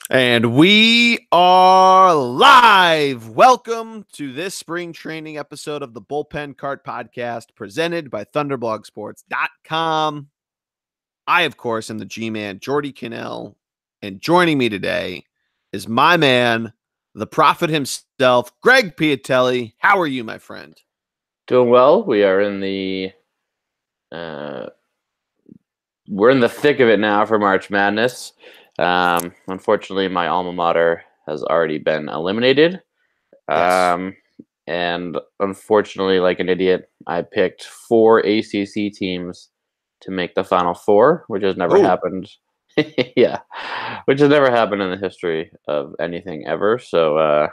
And we are live. Welcome to this spring training episode of the Bullpen Cart Podcast presented by ThunderblogSports.com. I, of course, am the G-Man, Jordy Cannell, and joining me today is my man, the prophet himself, Greg Piatelli. How are you, my friend? Doing well. We are in the uh, we're in the thick of it now for March Madness. Unfortunately, my alma mater has already been eliminated. Yes. And unfortunately, like an idiot, I picked 4 ACC teams to make the Final Four, which has never Oh, happened. Yeah, which has never happened in the history of anything ever. So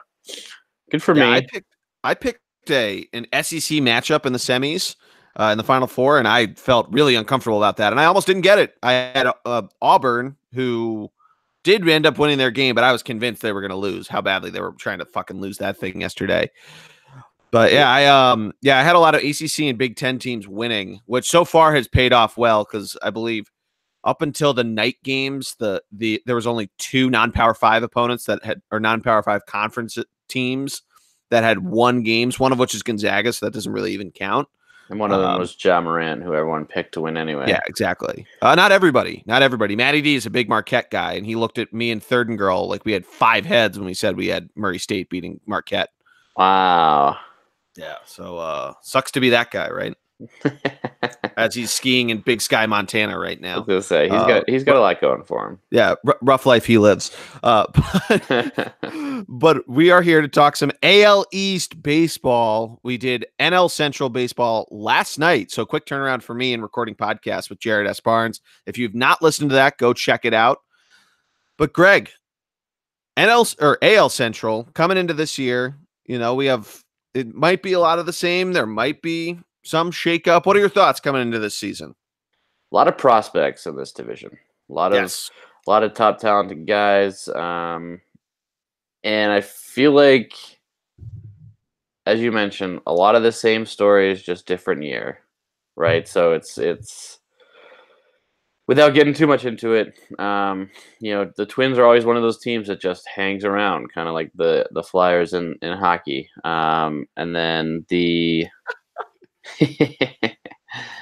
good for yeah. I me. picked. I picked an SEC matchup in the semis. In the Final Four, and I felt really uncomfortable about that. And I almost didn't get it. I had Auburn, who did end up winning their game, but I was convinced they were going to lose. How badly they were trying to fucking lose that thing yesterday. But yeah, I had a lot of ACC and Big Ten teams winning, which so far has paid off well because I believe up until the night games, there was only 2 non-Power 5 opponents that had or non-Power 5 conference teams that had won games. One of which is Gonzaga, so that doesn't really even count. And one of them Um, was Ja Morant, who everyone picked to win anyway. Yeah, exactly. Not everybody. Not everybody. Matty D is a big Marquette guy, and he looked at me and Third and Girl like we had 5 heads when we said we had Murray State beating Marquette. Wow. Yeah, so sucks to be that guy, right? As he's skiing in Big Sky, Montana right I now. was gonna say he's got a lot going for Yeah, rough life he lives. him. But we are here to talk some AL East baseball. We did NL Central baseball last night. So quick turnaround for me in recording podcasts with Jared S. Barnes. If you've not listened to that, go check it out. But Greg, NL or AL Central coming into this year, we have it might be a lot of the same. There might be some shakeup. What are your thoughts coming into this season? A lot of prospects in this division. A lot of Yes. top talented guys. And I feel like, as you mentioned, a lot of the same stories, just different year, right? So it's without getting too much into it. The Twins are always one of those teams that just hangs around, kind of like the Flyers in hockey. And then the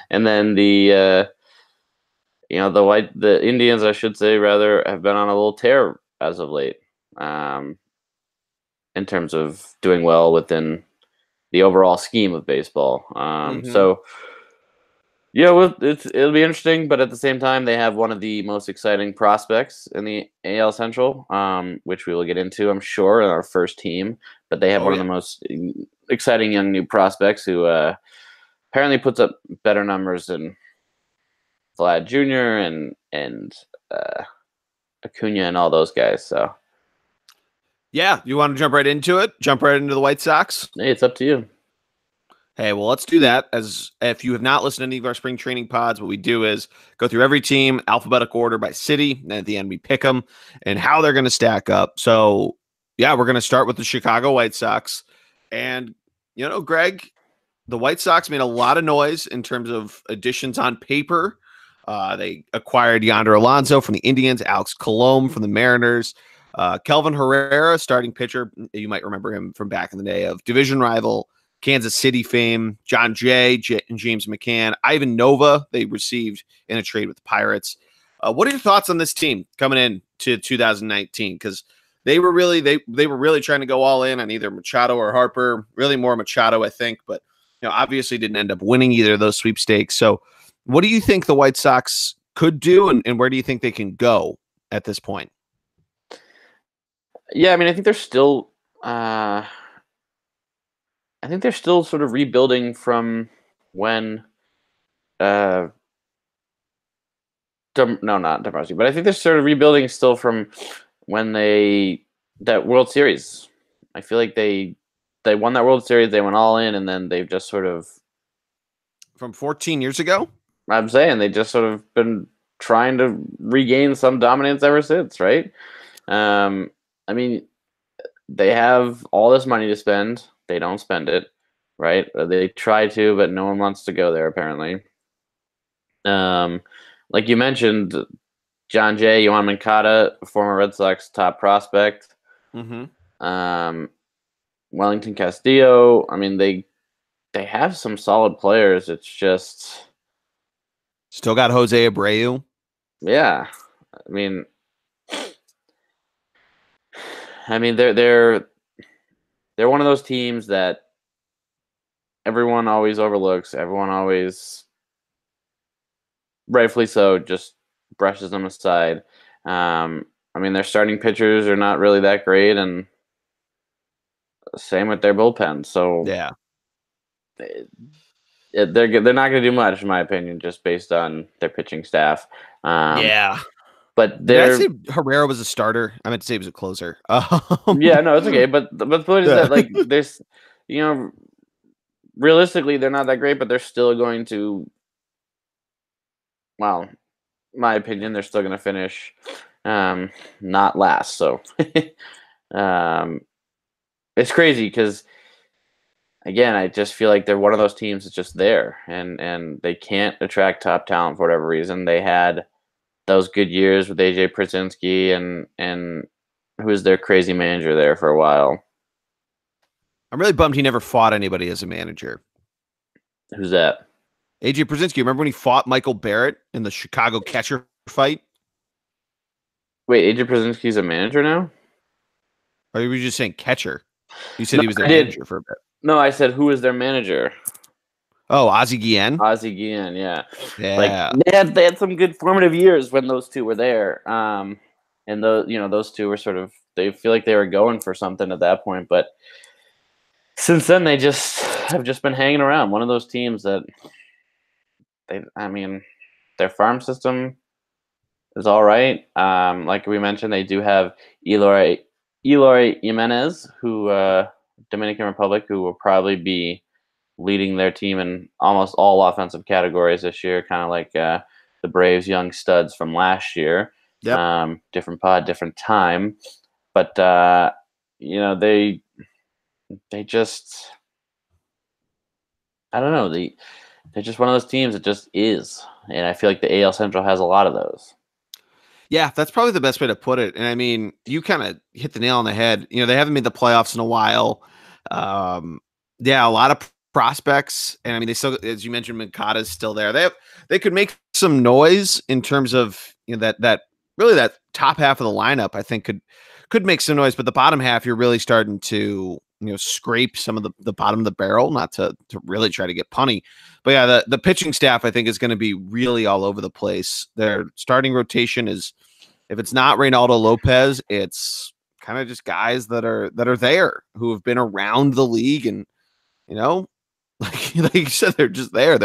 and then the Indians, I should say, rather, have been on a little tear as of late, in terms of doing well within the overall scheme of baseball. Mm-hmm. So yeah, well, it'll be interesting, but at the same time, they have one of the most exciting prospects in the AL Central, which we will get into, I'm sure, in our first team. But they have Oh one of yeah. the most exciting young new prospects who apparently puts up better numbers than Vlad Jr. and Acuna and all those guys. So Yeah, you want to jump right into it? Jump right into the White Sox? hey, it's up to you. Hey, well, let's do that. As if you have not listened to any of our spring training pods, what we do is go through every team, alphabetical order by city, and at the end we pick them and how they're going to stack up. So, yeah, we're going to start with the Chicago White Sox. And, Greg, the White Sox made a lot of noise in terms of additions on paper. They acquired Yonder Alonso from the Indians, Alex Colomé from the Mariners, Kelvin Herrera, starting pitcher. You might remember him from back in the day of division rival Kansas City fame, John Jay and James McCann, Ivan Nova, they received in a trade with the Pirates. What are your thoughts on this team coming in to 2019? Because they were really they were really trying to go all in on either Machado or Harper. Really more Machado, I think, but obviously didn't end up winning either of those sweepstakes. So, what do you think the White Sox could do, and where do you think they can go at this point? Yeah, I mean, I think they're still sort of rebuilding from when uh no, not Dombrowski, but I think they're sort of rebuilding still from when that World Series. I feel like they won that World Series, they went all in, and then they've just sort of, From 14 years ago? I'm saying, they just sort of been trying to regain some dominance ever since, right? I mean, they have all this money to spend, they don't spend it, right? They try to, but no one wants to go there apparently. Like you mentioned, John Jay, Yohan Moncada, former Red Sox top prospect. Mm-hmm. Wellington Castillo. I mean, they have some solid players. It's just Still got Jose Abreu. yeah. I mean they're one of those teams that everyone always overlooks. Everyone always, rightfully so, just brushes them aside. I mean, their starting pitchers are not really that great, and same with their bullpen. So Yeah. they're not going to do much, in my opinion, just based on their pitching staff. Yeah. But Did I they're say Herrera was a starter? I meant to say he was a closer. yeah, no, it's okay. But the point is that, like, there's, you know, realistically, they're not that great, but they're still going to, well, my opinion, they're still going to finish not last. So it's crazy because, again, I just feel like they're one of those teams that's just there, and they can't attract top talent for whatever reason. They had those good years with AJ Przinsky and who was their crazy manager there for a while. I'm really bummed he never fought anybody as a manager. Who's that? AJ Przinsky. Remember when he fought Michael Barrett in the Chicago catcher fight? Wait, AJ Przinsky's a manager now? Or were you just saying catcher? You said No, he was their I did. manager for a bit. No, I said who is their manager? Oh, Ozzie Guillen. Ozzie Guillen, yeah. Yeah. Like they had some good formative years when those two were there. And those two were sort of, they feel like they were going for something at that point, but since then they just have just been hanging around. One of those teams that their farm system is all right. Like we mentioned, they do have Eloy Jimenez, who Dominican Republic, who will probably be leading their team in almost all offensive categories this year, kind of like the Braves' young studs from last year. Yep. Different pod, different time, but they just, I don't know, they're just one of those teams that just is, and I feel like the AL Central has a lot of those. Yeah, that's probably the best way to put it. And I mean, you kind of hit the nail on the head. They haven't made the playoffs in a while. Yeah, a lot of prospects, and I mean, they still, as you mentioned, Moncada's still there. They could make some noise in terms of that really that top half of the lineup. I think could make some noise, but the bottom half, you're really starting to scrape some of the bottom of the barrel, not to really try to get punny. But yeah, the pitching staff, I think, is going to be really all over the place. Their starting rotation is, if it's not Reynaldo Lopez, it's kind of just guys that are there, who have been around the league, and like you said, they're just there.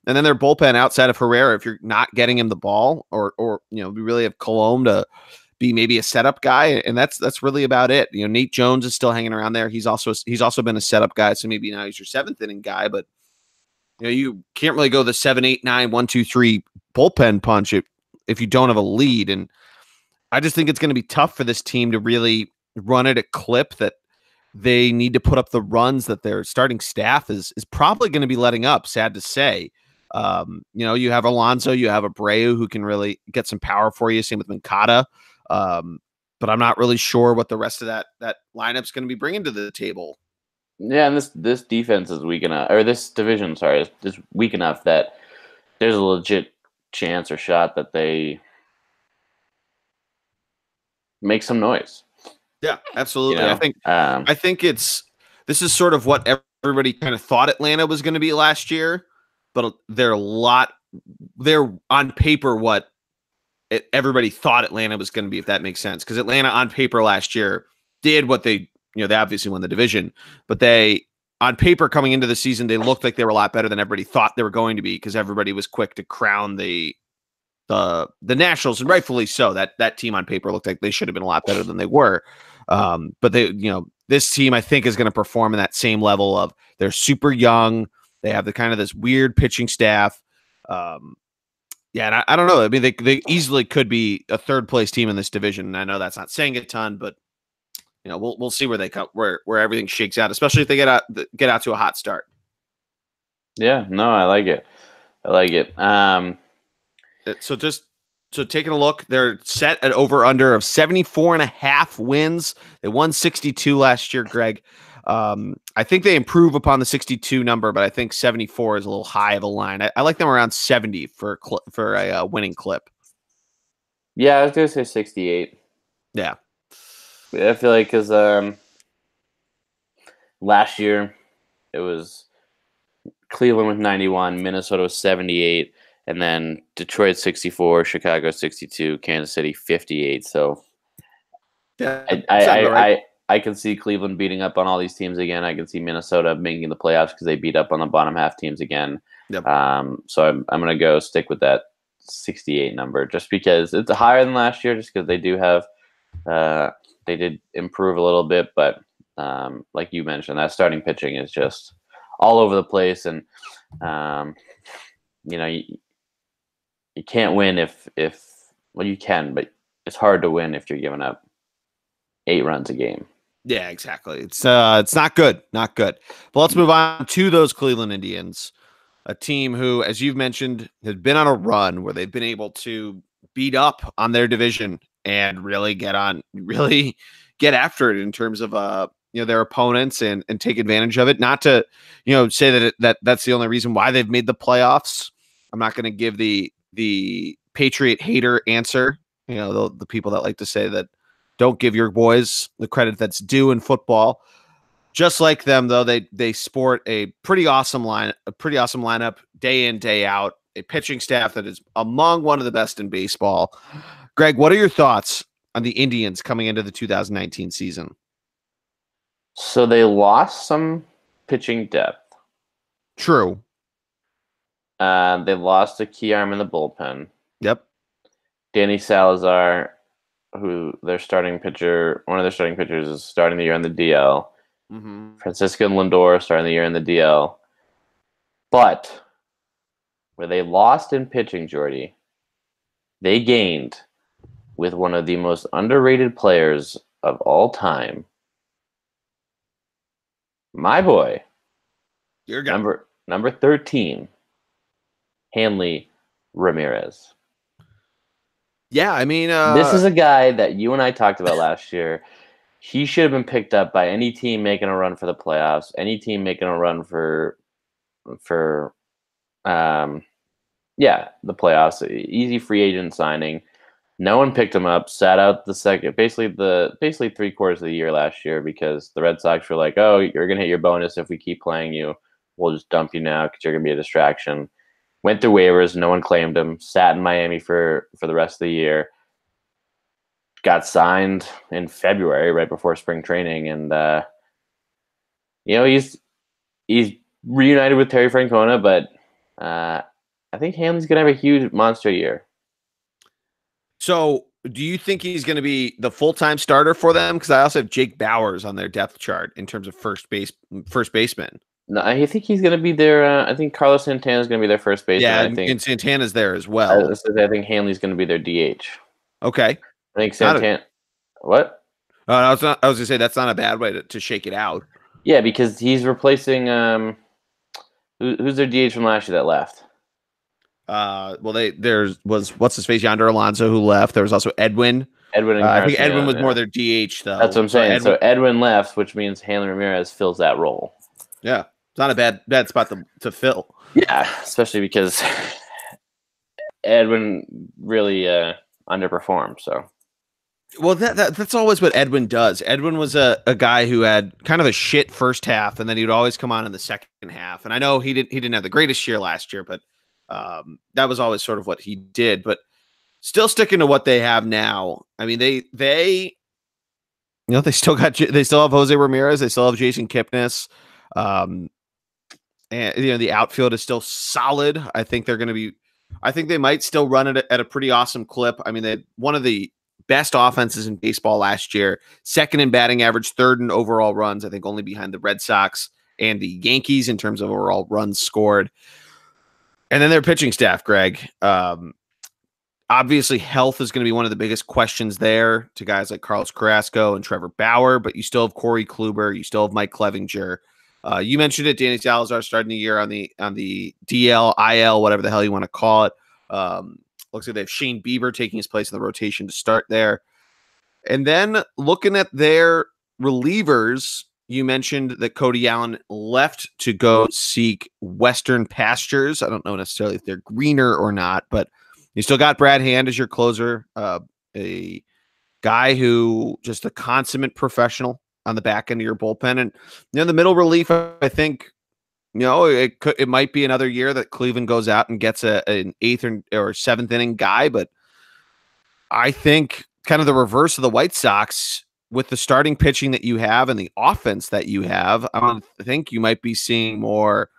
And then their bullpen outside of Herrera, if you're not getting him the ball, or we really have Colomé to be maybe a setup guy, and that's really about it. Nate Jones is still hanging around there. He's also been a setup guy, so maybe now he's your seventh inning guy, but you can't really go the 7, 8, 9, 1, 2, 3 bullpen punch if you don't have a lead. And I just think it's going to be tough for this team to really run at a clip that they need to put up the runs that their starting staff is probably going to be letting up, sad to say. You have Alonso, you have Abreu, who can really get some power for you. Same with Moncada. But I'm not really sure what the rest of that lineup's going to be bringing to the table. Yeah, and this defense is weak enough, or this division, sorry, is weak enough that there's a legit chance or shot that they make some noise. Yeah, absolutely. I think this is sort of what everybody kind of thought Atlanta was going to be last year, but they're on paper what everybody thought Atlanta was going to be, if that makes sense. Because Atlanta on paper last year did what they obviously won the division, but they, on paper coming into the season, they looked like they were a lot better than everybody thought they were going to be, because everybody was quick to crown the Nationals, and rightfully so. That team on paper looked like they should have been a lot better than they were. But they, this team, I think, is going to perform in that same level of, they're super young. They have the kind of this weird pitching staff. Yeah, and I don't know. I mean, they easily could be a third place team in this division. And I know that's not saying a ton, but we'll see where they come, where everything shakes out, especially if they get out to a hot start. Yeah, no, I like it. So just So taking a look, they're set at over under of 74.5 wins. They won 62 last year, Greg. I think they improve upon the 62 number, but I think 74 is a little high of a line. I like them around 70 for a winning clip. Yeah, I was going to say 68. Yeah. I feel like because last year it was Cleveland with 91, Minnesota was 78, and then Detroit 64, Chicago 62, Kansas City 58. So yeah, I can see Cleveland beating up on all these teams again. I can see Minnesota making the playoffs because they beat up on the bottom half teams again. Yep. So I'm going to stick with that 68 number just because it's higher than last year, just because they do have they did improve a little bit, but like you mentioned, that starting pitching is just all over the place, and you can't win if well, you can, but it's hard to win if you're giving up 8 runs a game. Yeah, exactly. It's not good, not good. But let's move on to those Cleveland Indians, a team who, as you've mentioned, has been on a run where they've been able to beat up on their division and really get after it in terms of their opponents and take advantage of it. Not to say that's the only reason why they've made the playoffs. I'm not going to give the Patriot hater answer. The people that like to say that don't give your boys the credit that's due in football. Just like them, though, they sport a pretty awesome lineup day in, day out, a pitching staff that is among one of the best in baseball. Greg, what are your thoughts on the Indians coming into the 2019 season? So they lost some pitching depth. True. They lost a key arm in the bullpen. Yep. Danny Salazar, who one of their starting pitchers is starting the year in the DL. Mm-hmm. Francisco Lindor starting the year in the DL. But where they lost in pitching, Jordy, they gained with one of the most underrated players of all time. My boy. Your guy. Number 13, Hanley Ramirez. Yeah, I mean, this is a guy that you and I talked about last year. He should have been picked up by any team making a run for the playoffs, any team making a run for the playoffs. Easy free agent signing. No one picked him up. Sat out basically 3/4 of the year last year because the Red Sox were like, "Oh, you're gonna hit your bonus if we keep playing you. We'll just dump you now because you're gonna be a distraction." Went through waivers. No one claimed him. Sat in Miami for the rest of the year. Got signed in February, right before spring training, and he's reunited with Terry Francona, but I think Hanley's gonna have a huge monster year. So, do you think he's going to be the full-time starter for them? Because I also have Jake Bowers on their depth chart in terms of first baseman. No, I think he's going to be their. I think Carlos Santana is going to be their first baseman. Yeah, and Santana's there as well. I think Hanley's going to be their DH. Okay. I think Santana. What? I was going to say that's not a bad way to shake it out. Yeah, because he's replacing. Who's their DH from last year that left? There was what's his face, Yonder Alonso, who left. There was also Edwin. I think Edwin was more their DH though. That's what I'm saying. So Edwin left, which means Hanley Ramirez fills that role. Yeah, it's not a bad spot to fill. Yeah, especially because Edwin really underperformed. So, well, that's always what Edwin does. Edwin was a guy who had kind of a shit first half, and then he would always come on in the second half. And I know he didn't have the greatest year last year, but that was always sort of what he did. But still sticking to what they have now. I mean, they still have Jose Ramirez. They still have Jason Kipnis. And the outfield is still solid. I think they might still run it at a pretty awesome clip. I mean, they one of the best offenses in baseball last year, second in batting average, third in overall runs, I think only behind the Red Sox and the Yankees in terms of overall runs scored. And then their pitching staff, Greg. Obviously, health is going to be one of the biggest questions there to guys like Carlos Carrasco and Trevor Bauer, but you still have Corey Kluber, you still have Mike Clevinger. You mentioned it, Danny Salazar starting the year on the DL, IL, whatever the hell you want to call it. Looks like they have Shane Bieber taking his place in the rotation to start there. And then looking at their relievers, you mentioned that Cody Allen left to go seek Western pastures. I don't know necessarily if they're greener or not, but you still got Brad Hand as your closer, a guy who just a consummate professional on the back end of your bullpen. And the middle relief, I think, it might be another year that Cleveland goes out and gets an eighth or seventh inning guy, but I think kind of the reverse of the White Sox with the starting pitching that you have and the offense that you have. I think you might be seeing more.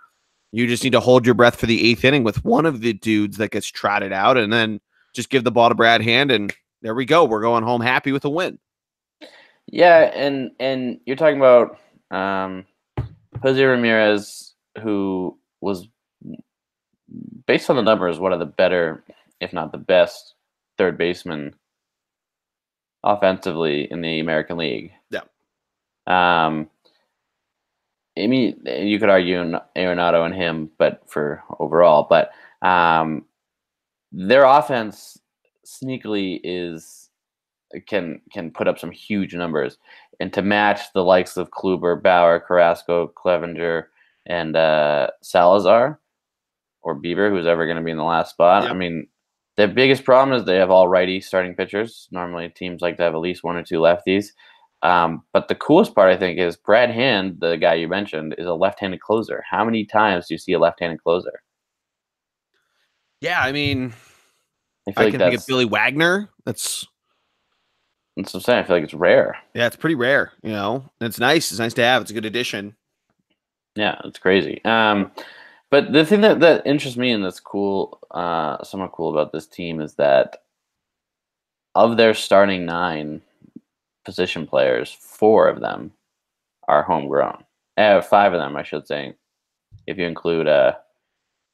You just need to hold your breath for the eighth inning with one of the dudes that gets trotted out, and then just give the ball to Brad Hand, and there we go. We're going home happy with a win. Yeah, and you're talking about Jose Ramirez, who was, based on the numbers, one of the better, if not the best, third baseman offensively in the American League. Yeah. I mean, you could argue Arenado and him, but for overall, but their offense sneakily can put up some huge numbers, and to match the likes of Kluber, Bauer, Carrasco, Clevenger, and Salazar or Bieber, who's ever going to be in the last spot. Yep. I mean, the biggest problem is they have all righty starting pitchers. Normally, teams like to have at least one or two lefties. But the coolest part, I think, is Brad Hand, the guy you mentioned, is a left-handed closer. How many times do you see a left-handed closer? Yeah, I mean, I can think of Billy Wagner. That's what I'm saying. I feel like it's rare. Yeah, it's pretty rare, It's nice. It's nice to have. It's a good addition. Yeah, it's crazy. But the thing that interests me and that's cool, somewhat cool about this team is that of their starting 9 position players, 4 of them are homegrown. 5 of them, I should say, if you include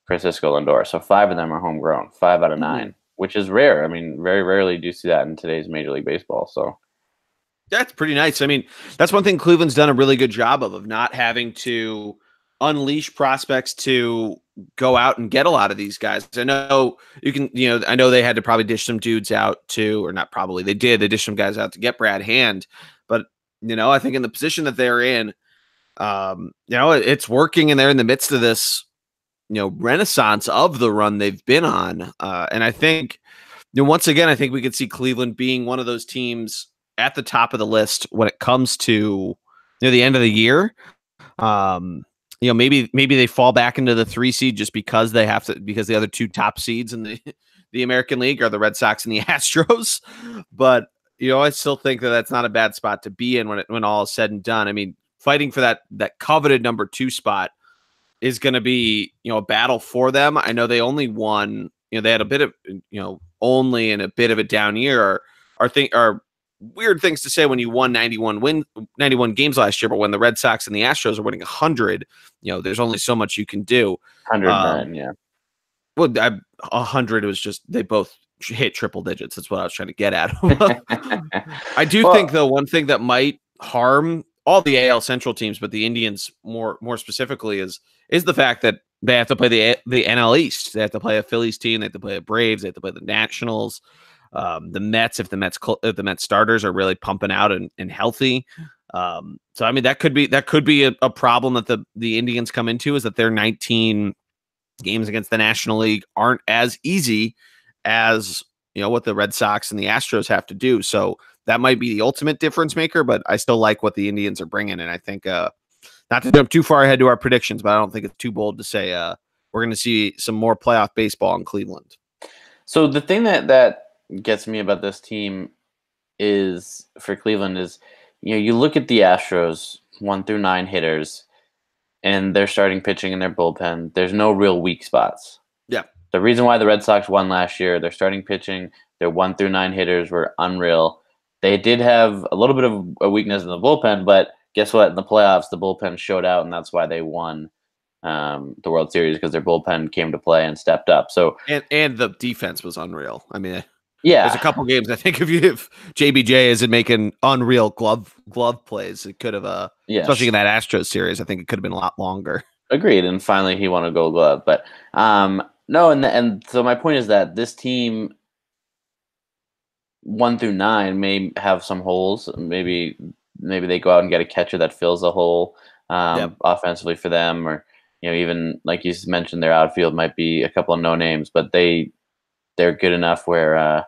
Francisco Lindor. So 5 of them are homegrown, 5 out of 9, which is rare. I mean, very rarely do you see that in today's Major League Baseball. So that's pretty nice. I mean, that's one thing Cleveland's done a really good job of not having to unleash prospects to go out and get a lot of these guys. I know I know they had to probably dish some dudes out too, or not probably, they did. They dished some guys out to get Brad Hand. But, I think in the position that they're in, it's working, and they're in the midst of this, renaissance of the run they've been on. And I think, once again, I think we could see Cleveland being one of those teams at the top of the list when it comes to the end of the year. Maybe they fall back into the 3 seed just because because the other 2 top seeds in the American League are the Red Sox and the Astros. But I still think that that's not a bad spot to be in when all is said and done. I mean, fighting for that coveted number 2 spot is going to be a battle for them. I know they only won. They had a bit of only in a bit of a down year. Are weird things to say when you won 91 games last year, but when the Red Sox and the Astros are winning 100, there's only so much you can do. 109, yeah. Well, 100 was just, they both hit triple digits. That's what I was trying to get at. I do think, though, one thing that might harm all the AL Central teams, but the Indians more specifically, is the fact that they have to play the NL East. They have to play a Phillies team. They have to play the Braves. They have to play the Nationals. The Mets, if the Mets starters are really pumping out and healthy. So I mean, that could be a problem that the Indians come into, is that their 19 games against the National League aren't as easy as what the Red Sox and the Astros have to do. So that might be the ultimate difference maker, but I still like what the Indians are bringing. And I think, not to jump too far ahead to our predictions, but I don't think it's too bold to say we're going to see some more playoff baseball in Cleveland. So the thing that gets me about this team is, for Cleveland, is you look at the Astros 1 through 9 hitters and their starting pitching and their bullpen. There's no real weak spots. Yeah. The reason why the Red Sox won last year, their starting pitching, their 1 through 9 hitters were unreal. They did have a little bit of a weakness in the bullpen, but guess what? In the playoffs, the bullpen showed out, and that's why they won the World Series, because their bullpen came to play and stepped up. So and the defense was unreal. I mean, yeah, there's a couple games I think if JBJ isn't making unreal glove plays, it could have especially in that Astros series, I think it could have been a lot longer. Agreed, and finally he won a Gold Glove. But No, and so my point is that this team 1 through 9 may have some holes. Maybe they go out and get a catcher that fills a hole Yep. offensively for them, or even like you mentioned, their outfield might be a couple of no names, but they're good enough where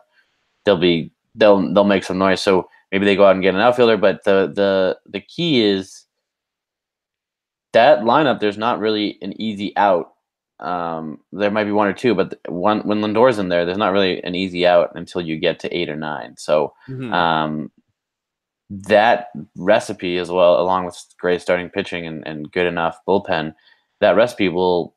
they'll make some noise. So maybe they go out and get an outfielder. But the key is that lineup. There's not really an easy out. There might be one or two, but when Lindor's in there, there's not really an easy out until you get to 8 or 9. So that recipe as well, along with great starting pitching and good enough bullpen, that recipe will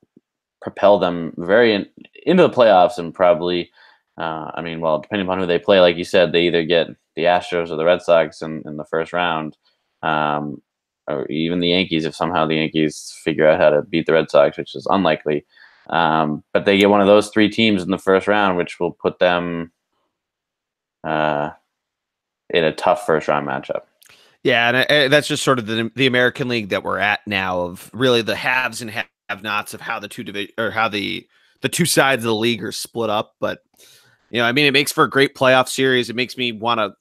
propel them into the playoffs and probably. Well, depending upon who they play, like you said, they either get the Astros or the Red Sox in the first round, or even the Yankees if somehow the Yankees figure out how to beat the Red Sox, which is unlikely. But they get one of those 3 teams in the first round, which will put them in a tough first round matchup. Yeah, and that's just sort of the American League that we're at now, of really the haves and have-nots of how the two sides of the league are split up. But it makes for a great playoff series. It makes me want to,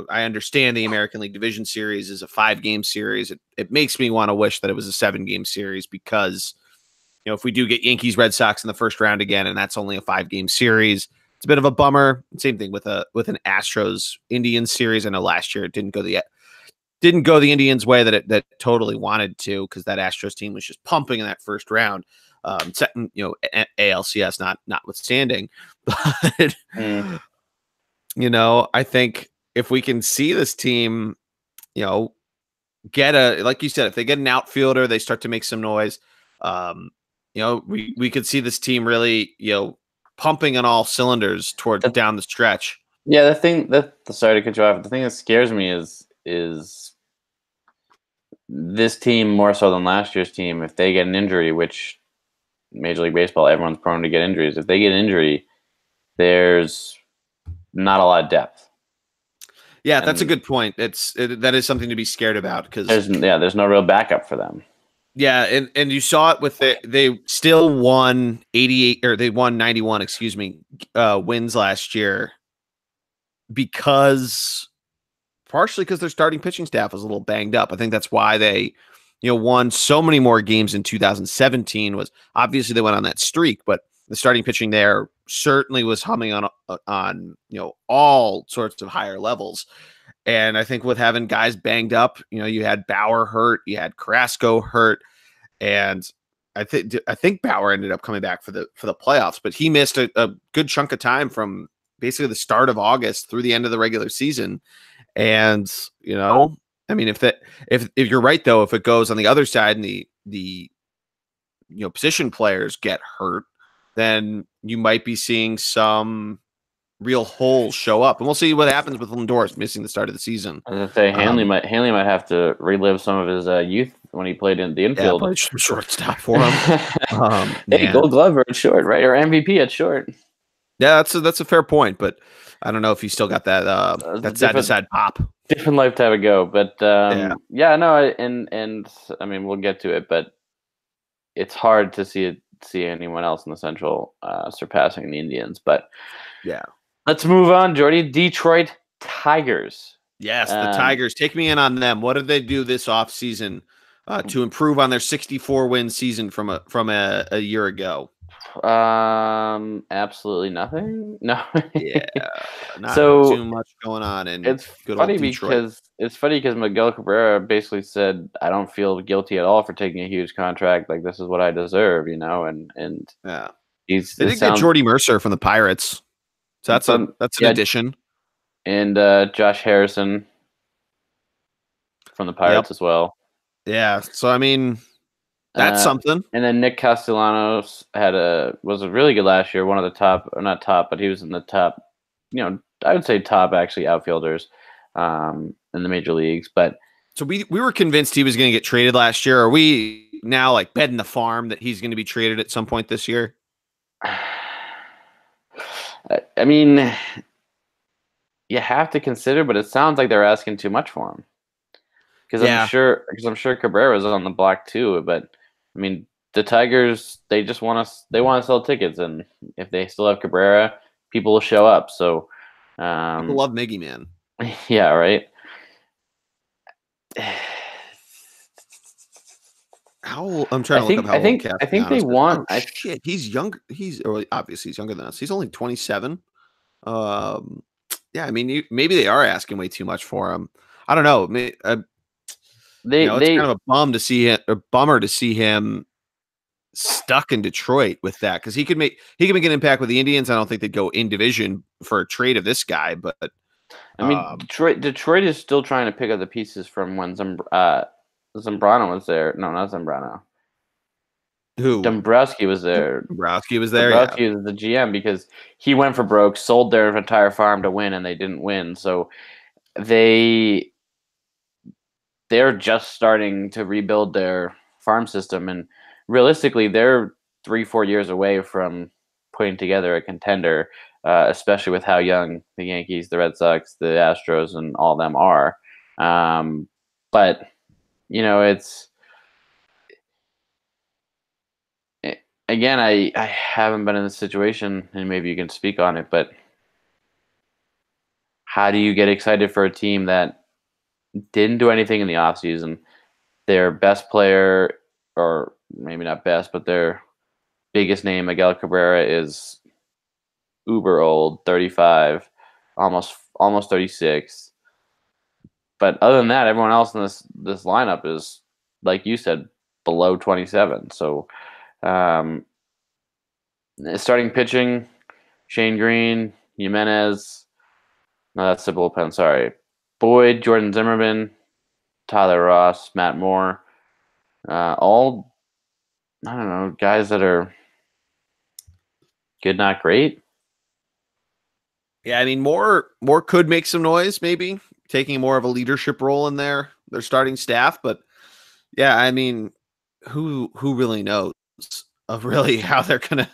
I understand the American League Division Series is a 5-game series. It makes me want to wish that it was a 7-game series, because if we do get Yankees Red Sox in the first round again, and that's only a 5-game series, it's a bit of a bummer. Same thing with an Astros Indians series. I know last year it didn't go the Indians' way that it totally wanted to, because that Astros team was just pumping in that first round. Setting, ALCS notwithstanding, but I think if we can see this team, get like you said, if they get an outfielder, they start to make some noise. We could see this team really, pumping on all cylinders down the stretch. Yeah, the thing sorry to cut you off. The thing that scares me is this team more so than last year's team. If they get an injury, which Major League Baseball, everyone's prone to get injuries. If they get an injury, there's not a lot of depth. Yeah, that's a good point. That is something to be scared about, because there's no real backup for them. Yeah, and you saw it with they still won 88, or they won 91, wins last year, partially because their starting pitching staff was a little banged up. I think that's why they won so many more games in 2017. Was obviously they went on that streak, but the starting pitching there certainly was humming on all sorts of higher levels. And I think with having guys banged up, you had Bauer hurt, you had Carrasco hurt, and I think Bauer ended up coming back for the playoffs, but he missed a good chunk of time from basically the start of August through the end of the regular season. And if you're right, though, if it goes on the other side and the position players get hurt, then you might be seeing some real holes show up, and we'll see what happens with Lindor missing the start of the season. I was gonna say Hanley might have to relive some of his youth when he played in the infield. Yeah, shortstop for him. Hey, Gold Glover at short, right, or MVP at short. Yeah, that's a fair point, but I don't know if he still got that side to side pop. Different lifetime ago, but and we'll get to it, but it's hard to see anyone else in the Central surpassing the Indians. But yeah, let's move on, Jordy. Detroit Tigers. Yes, the Tigers. Take me in on them. What did they do this offseason to improve on their 64-win season from a year ago? Absolutely nothing. No. Yeah. Not so too much going on. And it's funny because Miguel Cabrera basically said, "I don't feel guilty at all for taking a huge contract. Like, this is what I deserve," and yeah. They did get Jordy Mercer from the Pirates, so that's an addition. And Josh Harrison from the Pirates as well. Yeah. So that's something. And then Nick Castellanos was really good last year. One of the top, or not top, but he was in the top. I would say top actually outfielders in the major leagues. But so we were convinced he was going to get traded last year. Are we now like betting the farm that he's going to be traded at some point this year? You have to consider, but it sounds like they're asking too much for him. I'm sure Cabrera's on the block too, but the Tigers, they want to sell tickets, and if they still have Cabrera, people will show up. So, People love Miggy, man. yeah, right. I'm trying to look up how old I think they Castellanos is. want. Oh shit, he's younger. Obviously he's younger than us. He's only 27. Yeah, I mean, maybe they are asking way too much for him. I don't know. It's kind of a bummer to see him stuck in Detroit with that, because he could make an impact with the Indians. I don't think they'd go in division for a trade of this guy, but I mean, Detroit is still trying to pick up the pieces from when Zambrano was there. No, not Zambrano. Who? Dombrowski was there. Dombrowski was there. Dombrowski was the GM because he went for broke, sold their entire farm to win, and they didn't win. So they're just starting to rebuild their farm system, and realistically, they're 3-4 years away from putting together a contender, especially with how young the Yankees, the Red Sox, the Astros, and all of them are. But it's. Again, I haven't been in this situation, and maybe you can speak on it, but how do you get excited for a team that didn't do anything in the offseason? Their best player, or maybe not best, but their biggest name, Miguel Cabrera, is uber old, 35, almost 36. But other than that, everyone else in this lineup is, like you said, below 27. So starting pitching, Shane Green, Jimenez. No, that's the bullpen. Sorry. Boyd, Jordan Zimmerman, Tyler Ross, Matt Moore. All, I don't know, guys that are good, not great. Yeah, I mean, Moore could make some noise, maybe taking more of a leadership role in their starting staff. But yeah, I mean, who really knows of really how they're gonna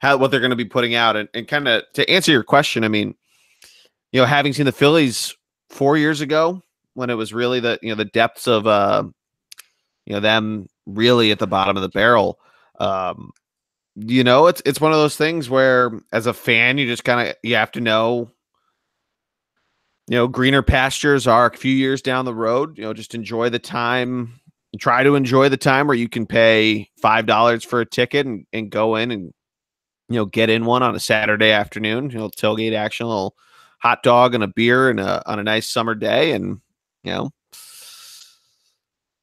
what they're gonna be putting out, and kind of to answer your question, I mean, having seen the Phillies 4 years ago when it was really the depths of them really at the bottom of the barrel. It's one of those things where as a fan, you just you have to know, greener pastures are a few years down the road. Just enjoy the time. Try to enjoy the time where you can pay $5 for a ticket and go in and, get in one on a Saturday afternoon, tailgate action, a little hot dog and a beer and on a nice summer day, and,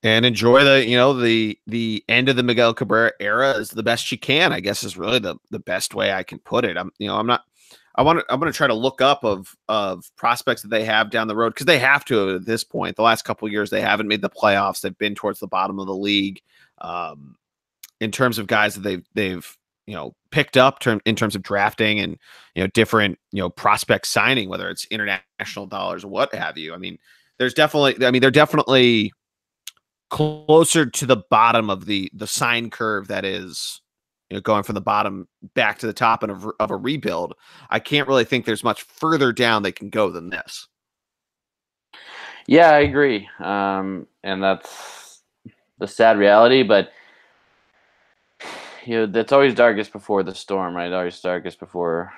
and enjoy the end of the Miguel Cabrera era as the best you can, I guess, is really the best way I can put it. I'm going to try to look up of prospects that they have down the road, because they have to at this point. The last couple of years, they haven't made the playoffs. They've been towards the bottom of the league in terms of guys that they've picked up in terms of drafting and different prospect signing, whether it's international dollars or what have you. I mean, they're definitely closer to the bottom of the sine curve that is going from the bottom back to the top of a rebuild. I can't really think there's much further down they can go than this. Yeah, I agree. And that's the sad reality, but that's always darkest before the storm, right? Always darkest before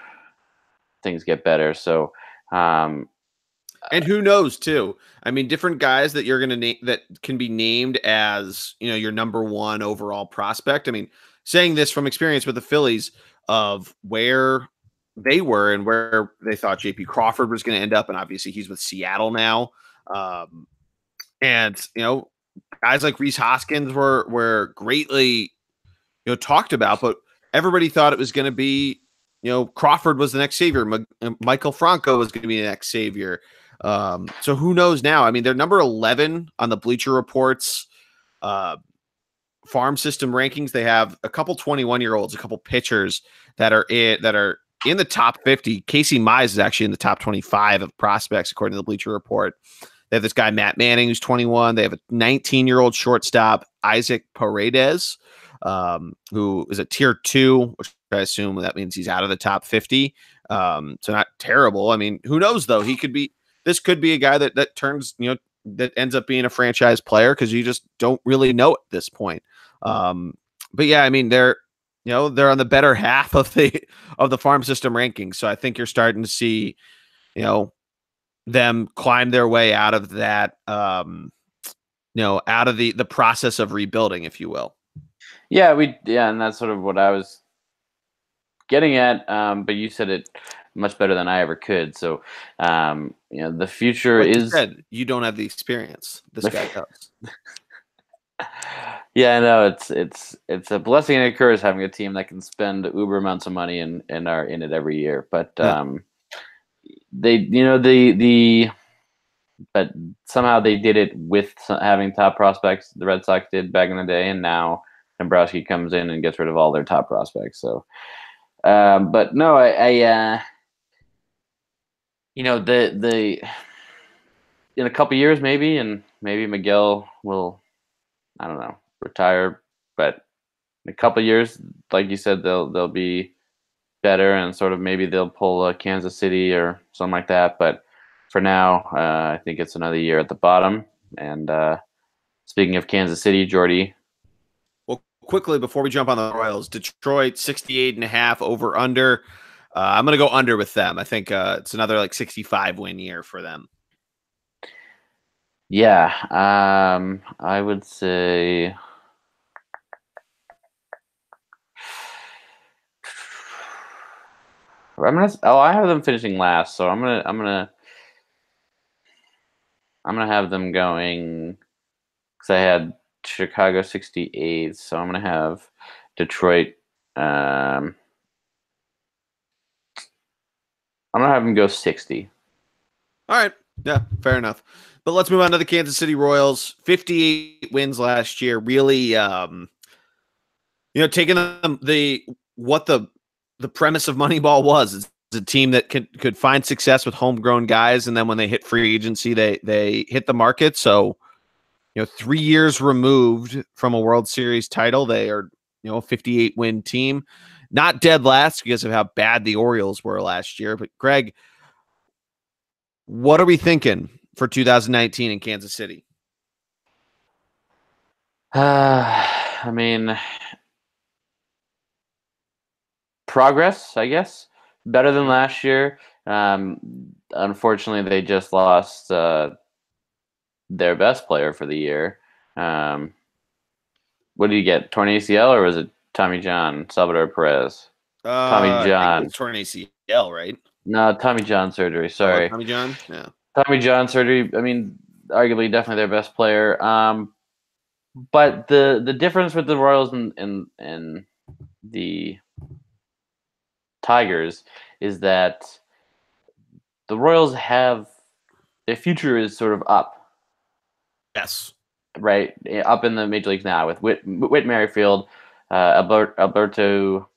things get better. So, and who knows too? I mean, different guys that you're going to name that can be named as, your number one overall prospect. I mean, saying this from experience with the Phillies of where they were and where they thought JP Crawford was going to end up. And obviously he's with Seattle now. And, guys like Rhys Hoskins were greatly, talked about, but everybody thought it was going to be, Crawford was the next savior. Michael Franco was going to be the next savior. So who knows now? I mean, they're number 11 on the Bleacher Report's farm system rankings. They have a couple 21-year-olds, a couple pitchers that are in the top 50. Casey Mize is actually in the top 25 of prospects, according to the Bleacher Report. They have this guy, Matt Manning, who's 21. They have a 19-year-old shortstop, Isaac Paredes, who is a tier 2, which I assume that means he's out of the top 50. So not terrible. I mean, who knows though? This could be a guy that turns, that ends up being a franchise player, because you just don't really know at this point. but yeah, I mean they're on the better half of the farm system rankings. So I think you're starting to see, you know, them climb their way out of that, out of the process of rebuilding, if you will. Yeah, and that's sort of what I was getting at. But you said it much better than I ever could. So, the future Like you is. said, you don't have the experience. This guy does. Yeah, I know it's a blessing and a curse having a team that can spend uber amounts of money and are in it every year. But they, the but somehow they did it with having top prospects. The Red Sox did back in the day, and now Dombrowski comes in and gets rid of all their top prospects. So, but no, the in a couple years maybe, and maybe Miguel will, I don't know, retire, but in a couple years, like you said, they'll be better, and sort of maybe they'll pull Kansas City or something like that. But for now, I think it's another year at the bottom. And speaking of Kansas City, Jordy. Well, quickly before we jump on the Royals, Detroit 68.5 over under. I'm going to go under with them. I think it's another like 65 win year for them. Yeah, I would say. I have them finishing last, so I'm gonna have them going, because I had Chicago 68, so I'm gonna have Detroit. I'm gonna have them go 60. All right, yeah, fair enough. But let's move on to the Kansas City Royals. 58 wins last year. Really, taking what the premise of Moneyball was. It's a team that could find success with homegrown guys, and then when they hit free agency, they hit the market. So, 3 years removed from a World Series title, they are a 58 win team, not dead last because of how bad the Orioles were last year. But Greg, what are we thinking for 2019 in Kansas City? I mean, progress, I guess. Better than last year. Unfortunately, they just lost their best player for the year. What did you get? Torn ACL, or was it Tommy John, Salvador Perez? Tommy John. Torn ACL, right? No, Tommy John surgery. Sorry. Tommy John? Yeah. Tommy John surgery. I mean, arguably definitely their best player. But the difference with the Royals and the Tigers is that the Royals have their future is sort of up. Yes. Right, up in the major leagues now with Whit Merrifield, Alberto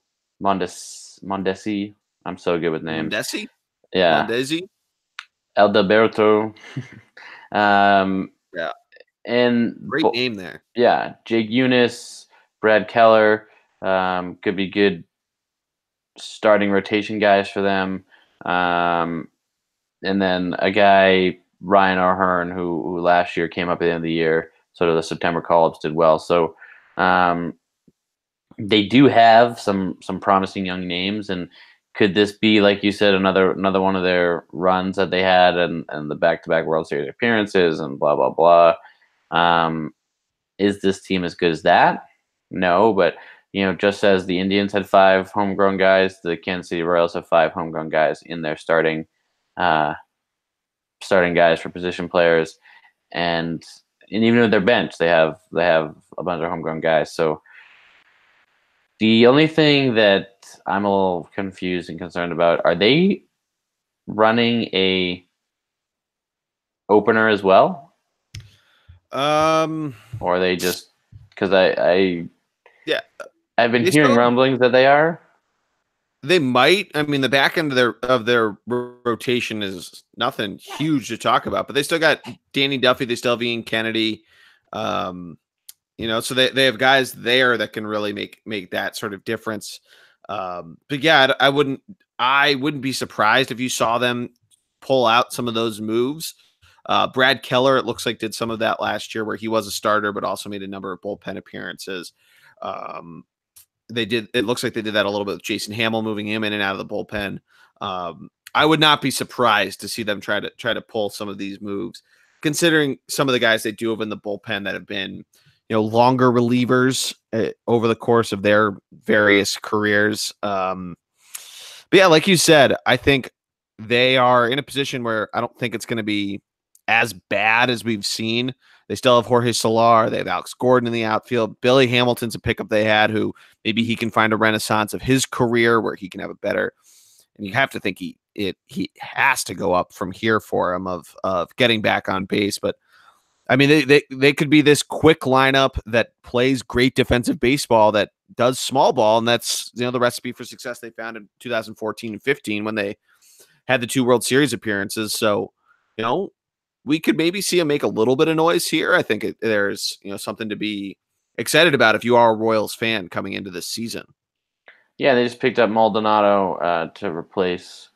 Mondesi. I'm so good with names. Mondesi? Yeah. Mondesi? Alberto. Yeah. And great name there. Yeah. Jake Eunice, Brad Keller, could be good starting rotation guys for them. And then a guy, Ryan O'Hearn, who last year came up at the end of the year, sort of the September call-ups did well. So they do have some promising young names, and could this be, like you said, another one of their runs that they had and the back-to-back World Series appearances and blah, blah, blah. Is this team as good as that? No, but just as the Indians had 5 homegrown guys, the Kansas City Royals have 5 homegrown guys in their starting guys for position players, and even with their bench, they have a bunch of homegrown guys. So the only thing that I'm a little confused and concerned about, are they running a opener as well? Or are they just, because I've been hearing rumblings that they are. They might. I mean, the back end of their rotation is nothing huge to talk about, but they still got Danny Duffy. They still have Ian Kennedy. So they have guys there that can really make that sort of difference. But yeah, I wouldn't be surprised if you saw them pull out some of those moves. Brad Keller, it looks like, did some of that last year where he was a starter, but also made a number of bullpen appearances. It looks like they did that a little bit with Jason Hamill, moving him in and out of the bullpen. I would not be surprised to see them try to pull some of these moves, considering some of the guys they do have in the bullpen that have been, longer relievers over the course of their various careers. But yeah, like you said, I think they are in a position where I don't think it's going to be as bad as we've seen. They still have Jorge Soler. They have Alex Gordon in the outfield. Billy Hamilton's a pickup they had who maybe he can find a renaissance of his career where he can have a better, and you have to think he has to go up from here for him of getting back on base. But I mean, they could be this quick lineup that plays great defensive baseball, that does small ball, and that's the recipe for success they found in 2014 and 15 when they had the 2 World Series appearances. So, we could maybe see him make a little bit of noise here. I think there's something to be excited about if you are a Royals fan coming into this season. Yeah, they just picked up Maldonado to replace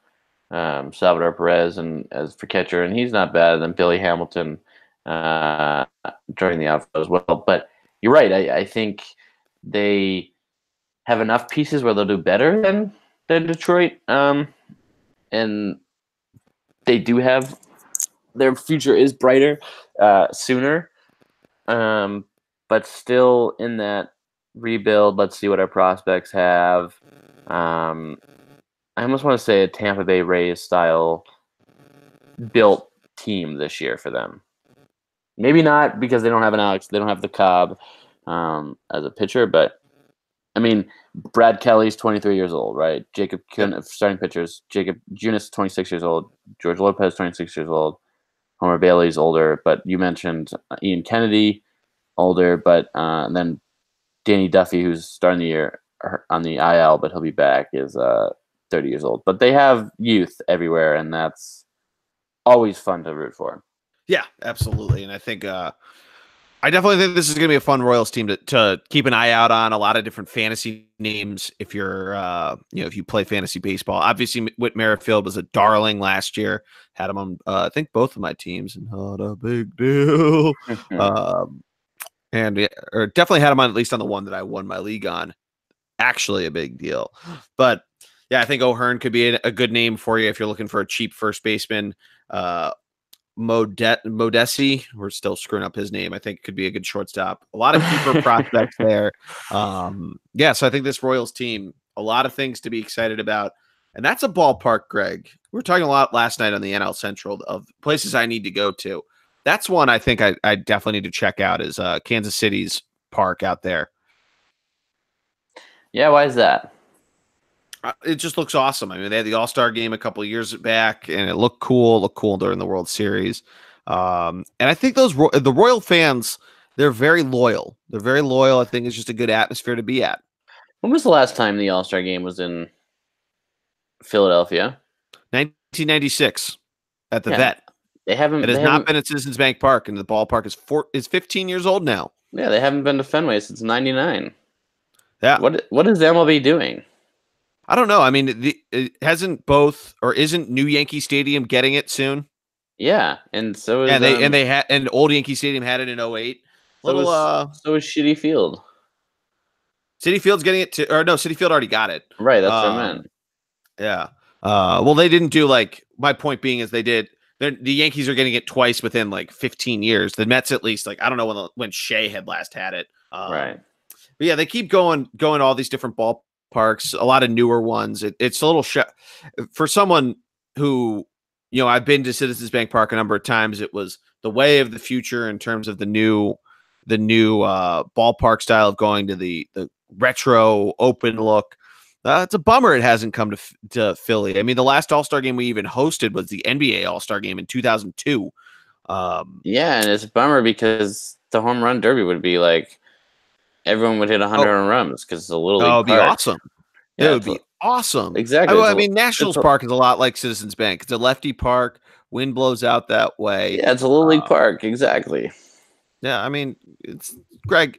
Salvador Perez and as for catcher, and he's not bad. And then Billy Hamilton during the outfield as well. But you're right. I think they have enough pieces where they'll do better than Detroit, and they do have their future is brighter sooner, but still in that rebuild. Let's see what our prospects have. I almost want to say a Tampa Bay Rays style built team this year for them. Maybe not because they don't have an Alex, they don't have the Cobb as a pitcher, but I mean, Brad Kelly's 23 years old, right? Jacob starting pitchers. Jacob Junis 26 years old. George Lopez 26 years old. Homer Bailey's older, but you mentioned Ian Kennedy, older, but then Danny Duffy, who's starting the year on the IL, but he'll be back, is 30 years old. But they have youth everywhere, and that's always fun to root for. Yeah, absolutely. And I think I definitely think this is going to be a fun Royals team to keep an eye out on. A lot of different fantasy names if you're if you play fantasy baseball. Obviously, Whit Merrifield was a darling last year. Had him on I think both of my teams, and not a big deal. Or definitely had him on, at least on the one that I won my league on. Actually a big deal. But yeah, I think O'Hearn could be a good name for you if you're looking for a cheap first baseman. Modesi, we're still screwing up his name. I think could be a good shortstop. A lot of keeper prospects there. Yeah, so I think this Royals team, a lot of things to be excited about. And that's a ballpark, Greg. We were talking a lot last night on the NL Central of places I need to go to. That's one I think I definitely need to check out is Kansas City's park out there. Yeah, why is that? It just looks awesome. I mean, they had the All-Star game a couple of years back, and it looked cool. It looked cool during the World Series. And I think the Royal fans, they're very loyal. They're very loyal. I think it's just a good atmosphere to be at. When was the last time the All-Star game was in Philadelphia? 1996 at the Vet. It has not been at Citizens Bank Park, and the ballpark is 15 years old now. Yeah, they haven't been to Fenway since 99. Yeah. What is the MLB doing? I don't know. I mean, isn't New Yankee Stadium getting it soon? Yeah, and so is and old Yankee Stadium had it in 2008. So is Citi Field. Citi Field's getting it too, or no, Citi Field already got it. Right, that's what I meant. Yeah. Well, they didn't do my point being is they did. The Yankees are getting it twice within 15 years. The Mets at least I don't know when Shea had last had it. Right. But yeah, they keep going to all these different ballparks, a lot of newer ones. It's a little for someone who, I've been to Citizens Bank Park a number of times. It was the way of the future in terms of the new ballpark style of going to the retro open look. It's a bummer it hasn't come to Philly. I mean, the last All-Star game we even hosted was the NBA All-Star game in 2002. Yeah, and it's a bummer because the home run derby would be everyone would hit 100 home runs because it's a little league. Oh, it'd be awesome. Yeah, it would be awesome. Exactly. I mean, Nationals Park is a lot like Citizens Bank. It's a lefty park. Wind blows out that way. Yeah, it's a little league park. Exactly. Yeah, I mean, it's Greg.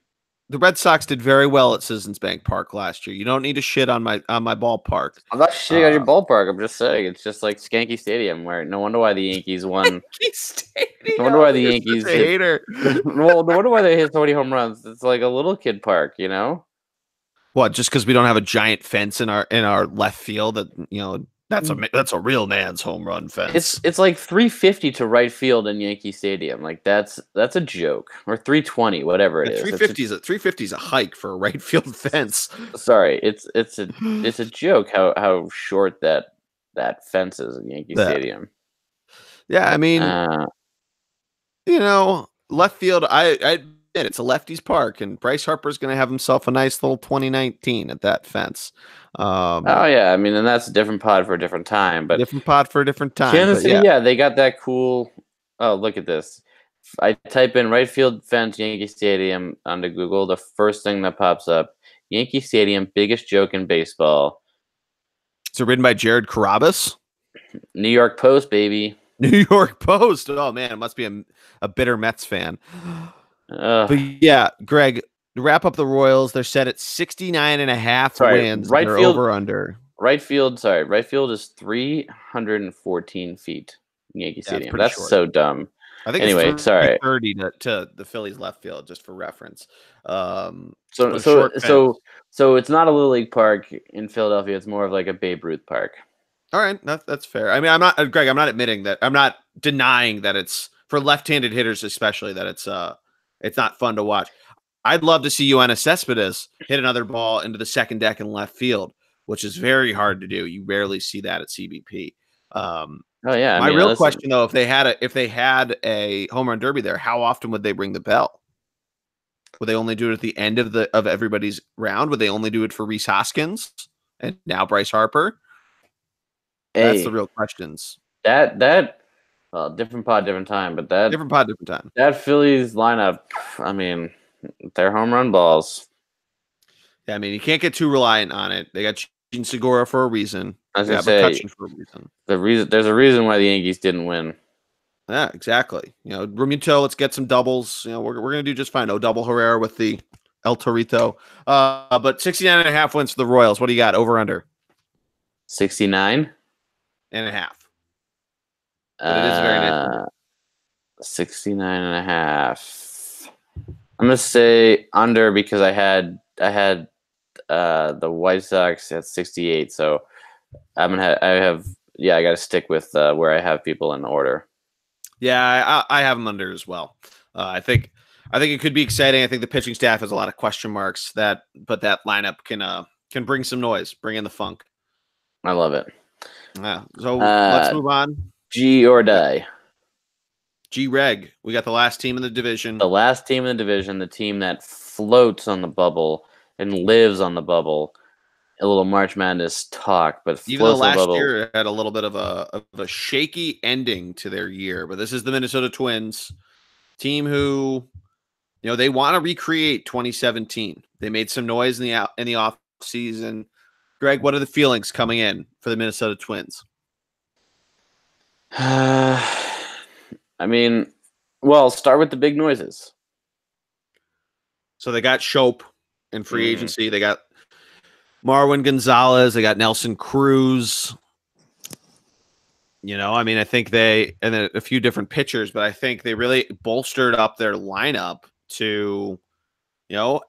The Red Sox did very well at Citizens Bank Park last year. You don't need to shit on my ballpark. I'm not shitting on your ballpark. I'm just saying it's just like Skanky Stadium, where no wonder why the Yankees won. Skanky Stadium. No wonder why the Yankees hater. Well, no wonder why they hit so many home runs. It's like a little kid park, What? Just because we don't have a giant fence in our left field that that's a real man's home run fence. It's like 350 to right field in Yankee Stadium. Like that's a joke. Or 320, whatever it And is. 350 is a hike for a right field fence. Sorry, it's a joke how short that fence is in Yankee Yeah. Stadium. Yeah, I mean, left field. I admit it's a lefties park, and Bryce Harper's going to have himself a nice little 2019 at that fence. Oh yeah, I mean, and that's a different pod for a different time. But different pod for a different time. Kansas but City, yeah, they got that cool. Oh, look at this. I type in right field fence Yankee Stadium onto Google. The first thing that pops up: Yankee Stadium, biggest joke in baseball. Is it written by Jared Carabas? New York Post, baby. New York Post. Oh man, it must be a bitter Mets fan. But yeah, Greg, to wrap up the Royals, they're set at 69.5 wins. Right they're field over under. Right field is 314 feet in Yankee Stadium. That's short. so dumb. I think anyway, it's sorry. 30 to the Phillies left field, just for reference. So it's not a Little League park in Philadelphia. It's more of like a Babe Ruth park. All right, that's fair. I mean, I'm not Greg. I'm not admitting that. I'm not denying that it's for left-handed hitters, especially that it's not fun to watch. I'd love to see Yoenis Cespedes hit another ball into the second deck in left field, which is very hard to do. You rarely see that at CBP. Oh yeah. My real question though, if they had a home run derby there, how often would they ring the bell? Would they only do it at the end of everybody's round? Would they only do it for Rhys Hoskins and now Bryce Harper? That's the real questions. That different pod, different time, but that different pod, different time. That Phillies lineup, I mean, they're home run balls. Yeah, I mean, you can't get too reliant on it. They got Jean Segura for a reason. I was gonna say for a reason. There's a reason why the Yankees didn't win. Yeah, exactly. Realmuto, let's get some doubles. We're gonna do just fine. No double Herrera with the El Torito. But 69.5 wins for the Royals. What do you got? Over under? 69.5. But it is a very nice 69.5. I'm gonna say under because I had the White Sox at 68, so I got to stick with where I have people in order. Yeah, I have them under as well. I think it could be exciting. I think the pitching staff has a lot of question marks but that lineup can bring some noise, bring in the funk. I love it. Yeah. So let's move on. G or die. G-Reg. We got the last team in the division. The last team in the division, the team that floats on the bubble and lives on the bubble. A little March Madness talk, but even though last year had a little bit of a shaky ending to their year, but this is the Minnesota Twins team who, they want to recreate 2017. They made some noise in the off season. Greg, what are the feelings coming in for the Minnesota Twins? I mean, well, start with the big noises. So they got Shope in free agency. They got Marwin Gonzalez. They got Nelson Cruz. I think and then a few different pitchers, but I think they really bolstered up their lineup to,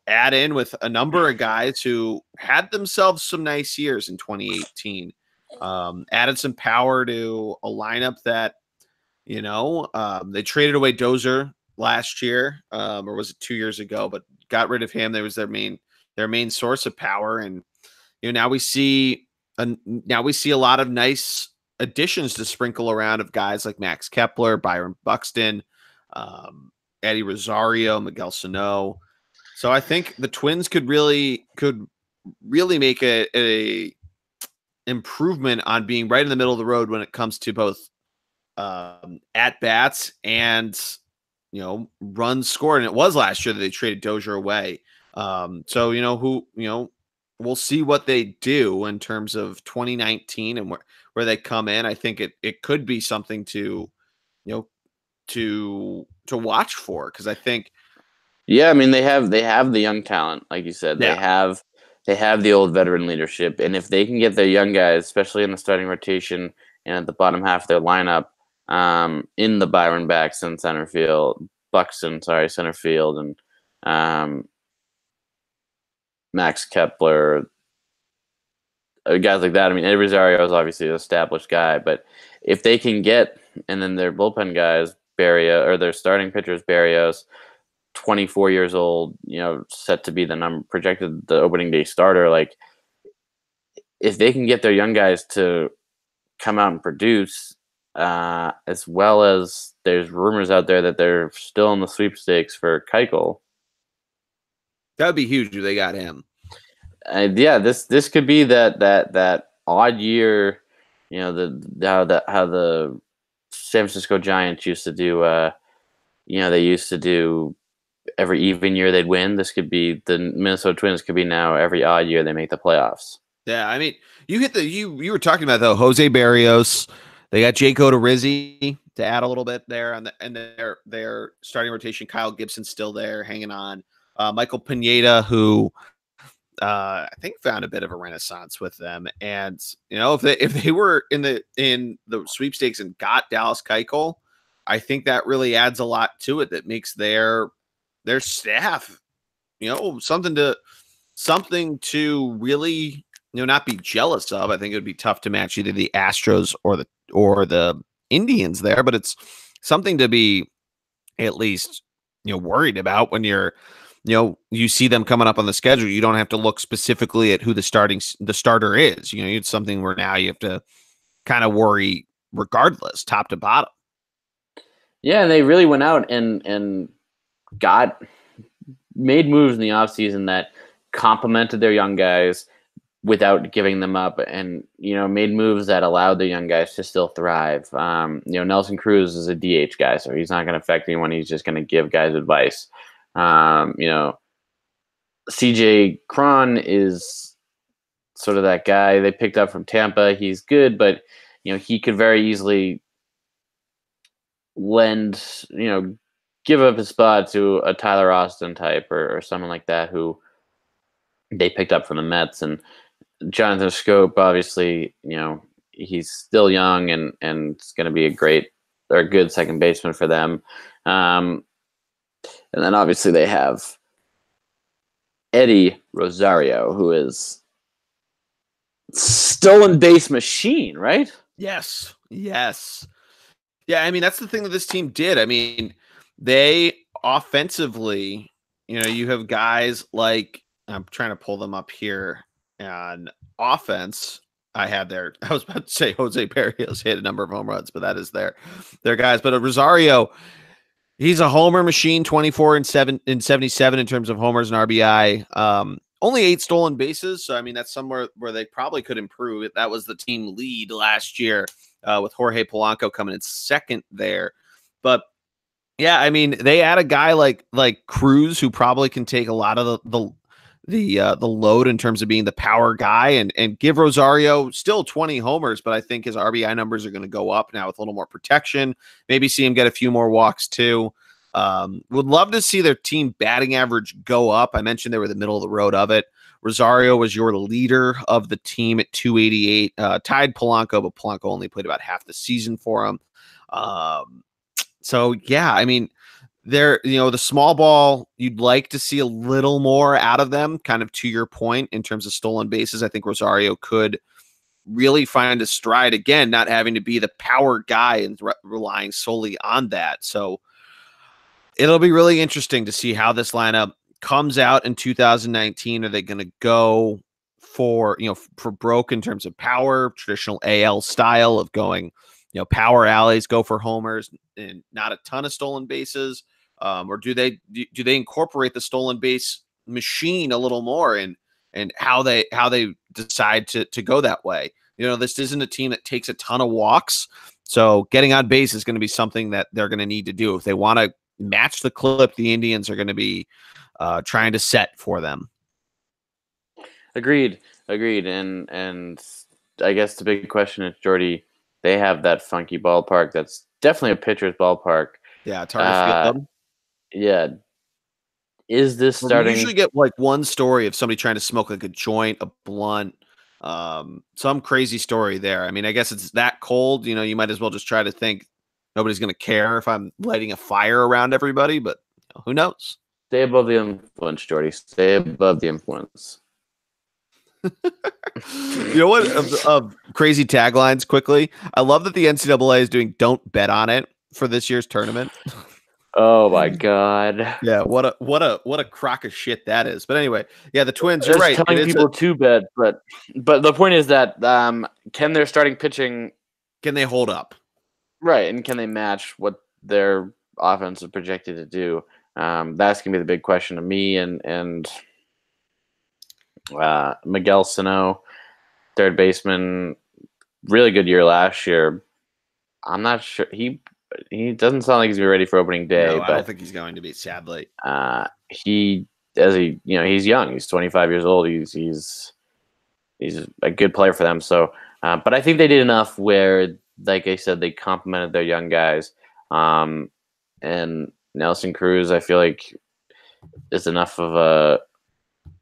add in with a number of guys who had themselves some nice years in 2018. Added some power to a lineup that, they traded away Dozier last year, or was it 2 years ago, but got rid of him. There was their main source of power. And, now we see a lot of nice additions to sprinkle around of guys like Max Kepler, Byron Buxton, Eddie Rosario, Miguel Sano. So I think the Twins could really make a improvement on being right in the middle of the road when it comes to both at bats and runs scored. And it was last year that they traded Dozier away. So we'll see what they do in terms of 2019 and where they come in. I think it could be something to watch for, because I think. Yeah, I mean they have the young talent, like you said. Yeah. They have the old veteran leadership, and if they can get their young guys, especially in the starting rotation and at the bottom half of their lineup, in the Byron Buxton center field, and Max Kepler, guys like that. I mean, Eddie Rosario is obviously an established guy, but if they can get, and then their bullpen guys, Barrios, or their starting pitchers, Barrios, 24 years old, set to be projected the opening day starter. Like, if they can get their young guys to come out and produce, as well as there's rumors out there that they're still in the sweepstakes for Keuchel. That would be huge if they got him. Yeah, this could be that odd year, how the San Francisco Giants used to do. They used to do every even year they'd win. This could be the Minnesota Twins. Could be now every odd year they make the playoffs. Yeah, I mean, you hit you were talking about though Jose Barrios. They got Jake Odorizzi to add a little bit there on their starting rotation. Kyle Gibson's still there, hanging on. Michael Pineda, who I think found a bit of a renaissance with them. And if they were in the sweepstakes and got Dallas Keuchel, I think that really adds a lot to it. That makes their staff, something to really not be jealous of. I think it would be tough to match either the Astros or the Indians there, but it's something to be at least worried about when you're you see them coming up on the schedule. You don't have to look specifically at who the starter is. It's something where now you have to kind of worry regardless, top to bottom. Yeah, and they really went out and made moves in the offseason that complemented their young guys without giving them up, and made moves that allowed the young guys to still thrive. Nelson Cruz is a DH guy, so he's not going to affect anyone. He's just going to give guys advice. CJ Cron is sort of that guy they picked up from Tampa. He's good, but he could very easily give up his spot to a Tyler Austin type or someone like that who they picked up from the Mets. And Jonathan Schoop, obviously, he's still young and it's going to be a good second baseman for them. And then obviously they have Eddie Rosario, who is stolen base machine, right? Yes. Yeah, I mean, that's the thing that this team did. I mean, they offensively, you have guys like, I'm trying to pull them up here on offense. I was about to say Jose Barrios hit a number of home runs, but that is their guys. But Rosario, he's a homer machine, 24 and 77 in terms of homers and RBI. Only 8 stolen bases. So, I mean, that's somewhere where they probably could improve. That was the team lead last year with Jorge Polanco coming in second there. But yeah, I mean, they add a guy like Cruz, who probably can take a lot of the load in terms of being the power guy, and give Rosario still 20 homers, but I think his RBI numbers are going to go up now with a little more protection. Maybe see him get a few more walks too. Would love to see their team batting average go up. I mentioned they were the middle of the road of it. Rosario was your leader of the team at 288, tied Polanco, but Polanco only played about half the season for him. So yeah, I mean, they're, the small ball, you'd like to see a little more out of them, kind of to your point in terms of stolen bases. I think Rosario could really find a stride again, not having to be the power guy and relying solely on that. So it'll be really interesting to see how this lineup comes out in 2019. Are they going to go for broke in terms of power, traditional AL style of going, power alleys, go for homers and not a ton of stolen bases? Or do they incorporate the stolen base machine a little more and how they decide to go that way? This isn't a team that takes a ton of walks, so getting on base is going to be something that they're going to need to do if they want to match the clip the Indians are going to be trying to set for them. Agreed. And I guess the big question is, Jordy, they have that funky ballpark that's definitely a pitcher's ballpark. Yeah, it's hard to field. Yeah. Is this starting? We usually get like one story of somebody trying to smoke like a joint, a blunt, some crazy story there. I mean, I guess it's that cold, you might as well just try to think nobody's going to care if I'm lighting a fire around everybody, but who knows? Stay above the influence, Jordy. Stay above the influence. You know what? Of crazy taglines quickly. I love that the NCAA is doing "Don't bet on it" for this year's tournament. Oh my God. Yeah, what a crock of shit that is. But anyway, yeah, the Twins. You're It's right. telling people to bet, but the point is that can their starting pitching Can they hold up? right, and can they match what their offense is projected to do? That's gonna be the big question to me and Miguel Sano, third baseman, really good year last year. I'm not sure he doesn't sound like he's gonna be ready for opening day, No, I don't but think he's going to be. Sadly, he's young. He's 25 years old. He's a good player for them. So, but I think they did enough where, like I said, they complimented their young guys. And Nelson Cruz, I feel like, is enough of a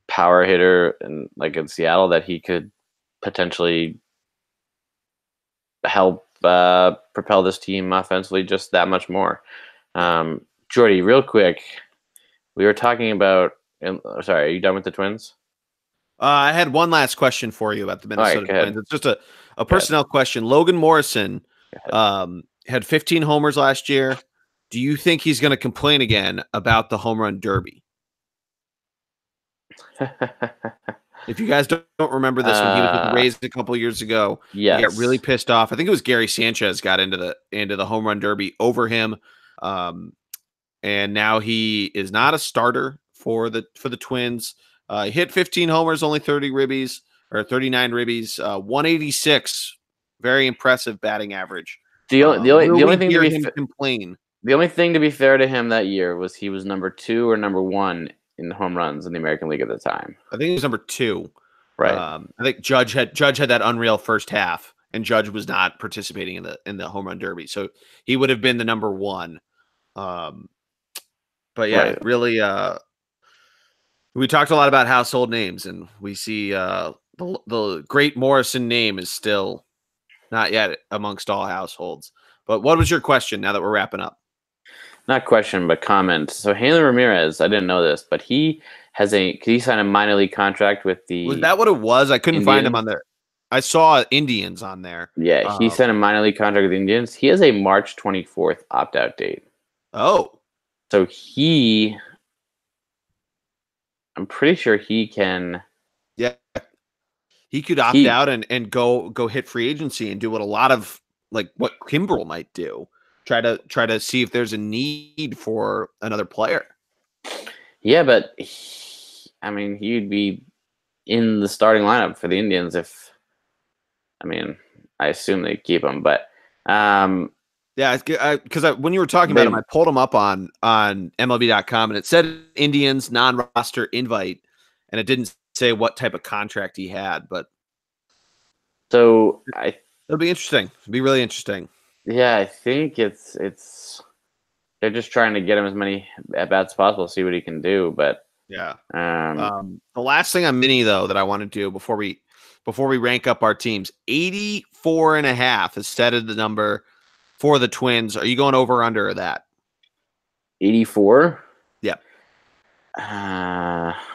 power hitter and like in Seattle that he could potentially help propel this team offensively just that much more. Jordy, real quick, we were talking about. Sorry, are you done with the Twins? I had one last question for you about the Minnesota Right, Twins. It's just a personnel question. Logan Morrison had 15 homers last year. Do you think he's going to complain again about the home run derby? If you guys don't remember this, when he was with the Rays a couple years ago, yes. he got really pissed off. I think it was Gary Sanchez got into the home run derby over him, and now he is not a starter for the Twins. He hit 15 homers, only 39 ribbies, 186, very impressive batting average. The only thing to be complain. The only thing to be fair to him that year was he was number 2 or number 1 in home runs in the American League at the time. I think he was number 2. Right. I think Judge had that unreal first half, and Judge was not participating in the home run derby, so he would have been the number 1. But yeah, right. Really, we talked a lot about household names, and we see the great Morrison name is still not yet amongst all households. But what was your question now that we're wrapping up? Not question, but comment. So Hanley Ramirez, I didn't know this, but he signed a minor league contract with the. Was that what it was? I couldn't find him on there. I saw Indians on there. Yeah, he signed a minor league contract with the Indians. He has a March 24th opt-out date. Oh. So I'm pretty sure he can. Yeah. He could opt out and go hit free agency and do what a lot of what Kimbrel might do. Try to see if there's a need for another player. Yeah, but he'd be in the starting lineup for the Indians I assume they keep him, but yeah, because when you were talking about him, I pulled him up on MLB.com and it said Indians non-roster invite, and it didn't say what type of contract he had, but so it'll be interesting. It'll be really interesting. Yeah, I think it's they're just trying to get him as many at bats as possible, see what he can do. But yeah, the last thing on Mini though that I want to do before we rank up our teams, 84.5 is set as the number for the Twins. Are you going over or under that? 84. Yeah.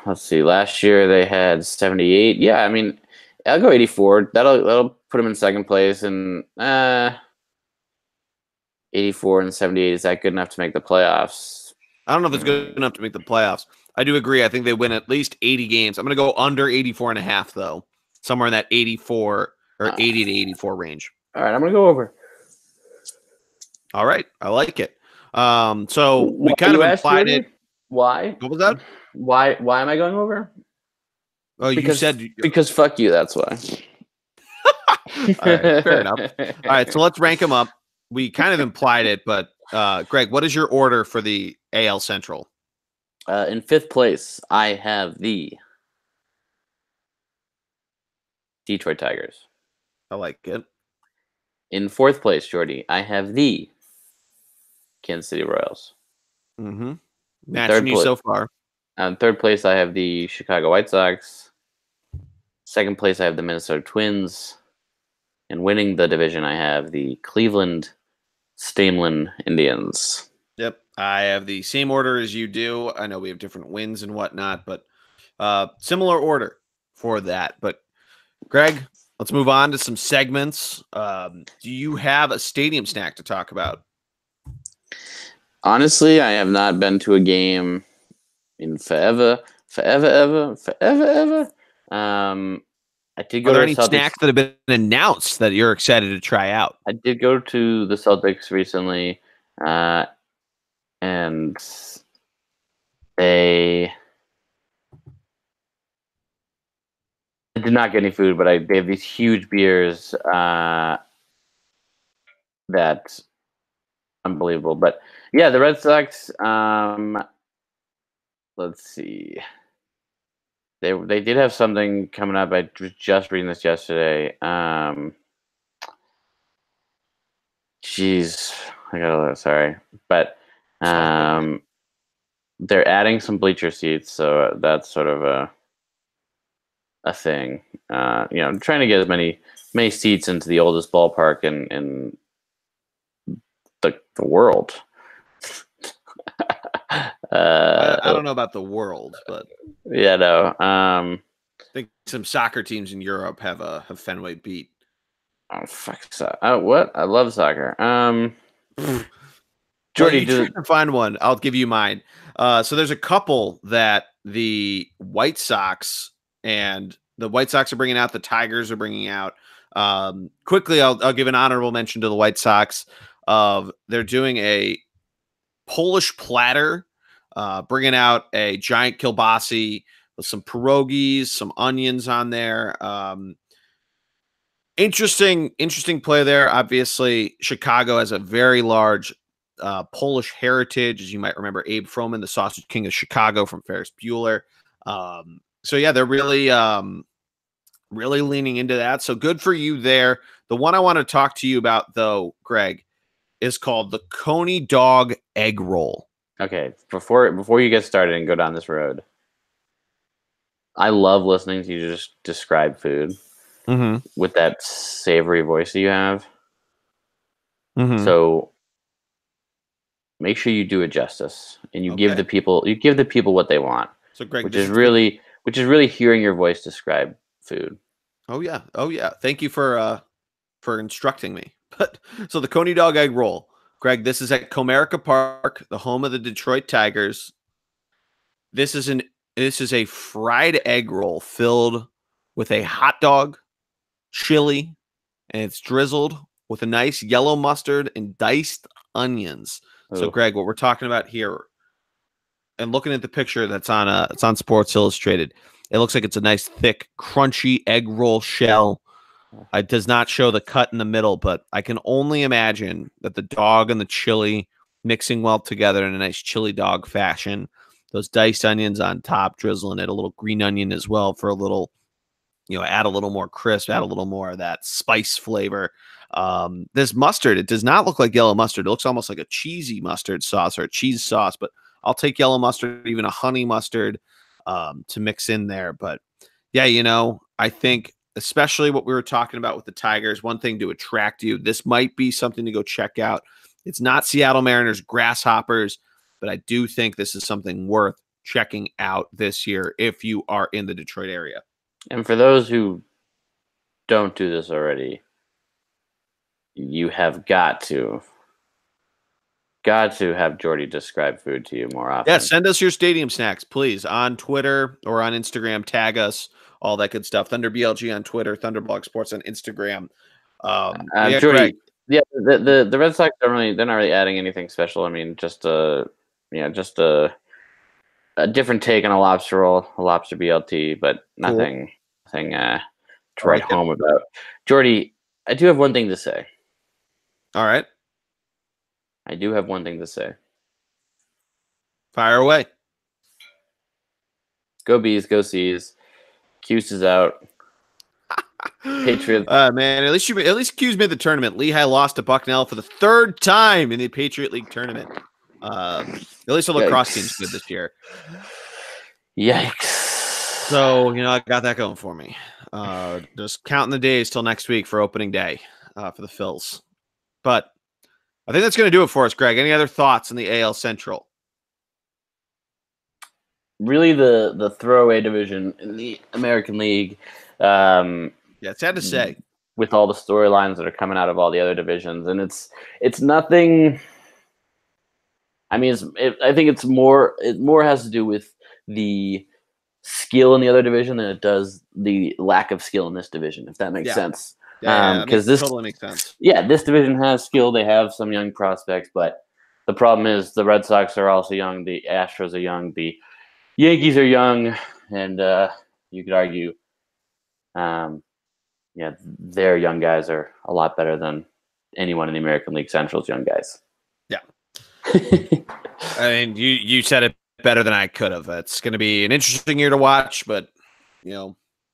Let's see. Last year they had 78. Yeah, I'll go 84. That'll put him in second place, and 84 and 78, is that good enough to make the playoffs? I don't know if it's good enough to make the playoffs. I do agree. I think they win at least 80 games. I'm going to go under 84.5 though, somewhere in that 84 or 80 to 84 range. All right, I'm going to go over. All right, I like it. So we kind of implied it. Why? What was that? Why am I going over? Oh, because fuck you. That's why. All right, fair enough. All right, so let's rank them up. We kind of implied it, but Greg, what is your order for the AL Central? In 5th place, I have the Detroit Tigers. I like it. In 4th place, Jordy, I have the Kansas City Royals. Mm-hmm. Matching you so far. In 3rd place, I have the Chicago White Sox. 2nd place, I have the Minnesota Twins. And winning the division, I have the Cleveland Stamlin Indians. Yep. I have the same order as you do. I know we have different wins and whatnot, but similar order for that. But Greg, let's move on to some segments. Do you have a stadium snack to talk about? Honestly, I have not been to a game in ever. I did go Are to there a any Celtics. snacks that have been announced that you're excited to try out? I did go to the Celtics recently, and they I did not get any food, but they have these huge beers that unbelievable. But yeah, the Red Sox. Let's see. They did have something coming up. I was just reading this yesterday. Jeez, I got sorry, but they're adding some bleacher seats, so that's sort of a thing. Trying to get as many seats into the oldest ballpark in the world. I don't know about the world, but yeah, no. I think some soccer teams in Europe have Fenway beat. Oh fuck! What? I love soccer. Jordy, try to find one. I'll give you mine. So there's a couple that the White Sox are bringing out. The Tigers are bringing out. Quickly, I'll give an honorable mention to the White Sox. They're doing a Polish platter, bringing out a giant kielbasa with some pierogies, some onions on there. Interesting play there. Obviously, Chicago has a very large Polish heritage. As you might remember, Abe Froman, the Sausage King of Chicago from Ferris Bueller. So yeah, they're really leaning into that. So good for you there. The one I want to talk to you about, though, Greg, is called the Coney Dog Egg Roll. Okay, before you get started and go down this road, I love listening to you just describe food with that savory voice that you have. So make sure you do it justice, and you give the people what they want. So Greg, which is really hearing your voice describe food. Oh yeah. Thank you for instructing me. But so the Coney Dog Egg Roll, Greg, this is at Comerica Park, the home of the Detroit Tigers. This is a fried egg roll filled with a hot dog, chili, and it's drizzled with a nice yellow mustard and diced onions. So, Greg, what we're talking about here, and looking at the picture that's on Sports Illustrated, it looks like it's a nice, thick, crunchy egg roll shell. It does not show the cut in the middle, but I can only imagine that the dog and the chili mixing well together in a nice chili dog fashion. Those diced onions on top, drizzling it, a little green onion as well for a little, add a little more crisp, add a little more of that spice flavor. This mustard, it does not look like yellow mustard. It looks almost like a cheesy mustard sauce or a cheese sauce, but I'll take yellow mustard, even a honey mustard to mix in there. But yeah, I think especially what we were talking about with the Tigers, one thing to attract you, this might be something to go check out. It's not Seattle Mariners Grasshoppers, but I do think this is something worth checking out this year if you are in the Detroit area. And for those who don't do this already, you have got to have Jordy describe food to you more often. Yeah, send us your stadium snacks, please, on Twitter or on Instagram. Tag us, all that good stuff. Thunder BLG on Twitter, Thunderblog Sports on Instagram. Jordy, the Red Sox they're not really adding anything special. I mean, just a different take on a lobster roll, a lobster BLT, but nothing to write home about. Jordy, I do have one thing to say. All right. I do have one thing to say. Fire away. Go Bees, go C's. Cuse is out. Patriots. Man, at least Q's made the tournament. Lehigh lost to Bucknell for the third time in the Patriot League tournament. At least the lacrosse team's good this year. Yikes. So, I got that going for me. Just counting the days till next week for opening day for the Phils. But I think that's going to do it for us, Greg. Any other thoughts on the AL Central? Really, the throwaway division in the American League. Yeah, it's sad to say. With all the storylines that are coming out of all the other divisions, and it's nothing. I mean, I think it more has to do with the skill in the other division than it does the lack of skill in this division, if that makes sense. Because this totally makes sense. Yeah, this division has skill. They have some young prospects, but the problem is the Red Sox are also young. The Astros are young. The Yankees are young, and you could argue, their young guys are a lot better than anyone in the American League Central's young guys. Yeah. I mean, you said it better than I could have. It's going to be an interesting year to watch, but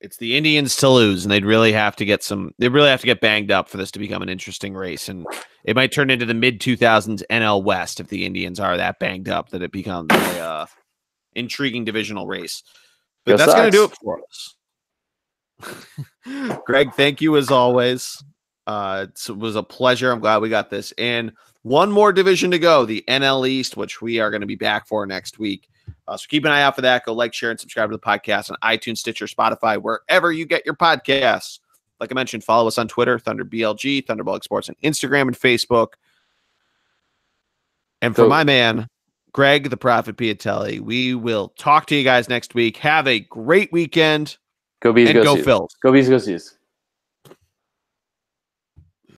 it's the Indians to lose, and they'd really have to get banged up for this to become an interesting race, and it might turn into the mid-2000s NL West if the Indians are that banged up that it becomes a intriguing divisional race. But that's going to do it for us. Greg, thank you as always. It was a pleasure. I'm glad we got this. And one more division to go, the NL East, which we are going to be back for next week. So keep an eye out for that. Go like, share, and subscribe to the podcast on iTunes, Stitcher, Spotify, wherever you get your podcasts. Like I mentioned, follow us on Twitter, ThunderBLG, Thunderbolg Sports on Instagram and Facebook. And for my man, Greg the Prophet Piatelli, we will talk to you guys next week. Have a great weekend. Go Bees, and go Phils. Go Bees, go Seas.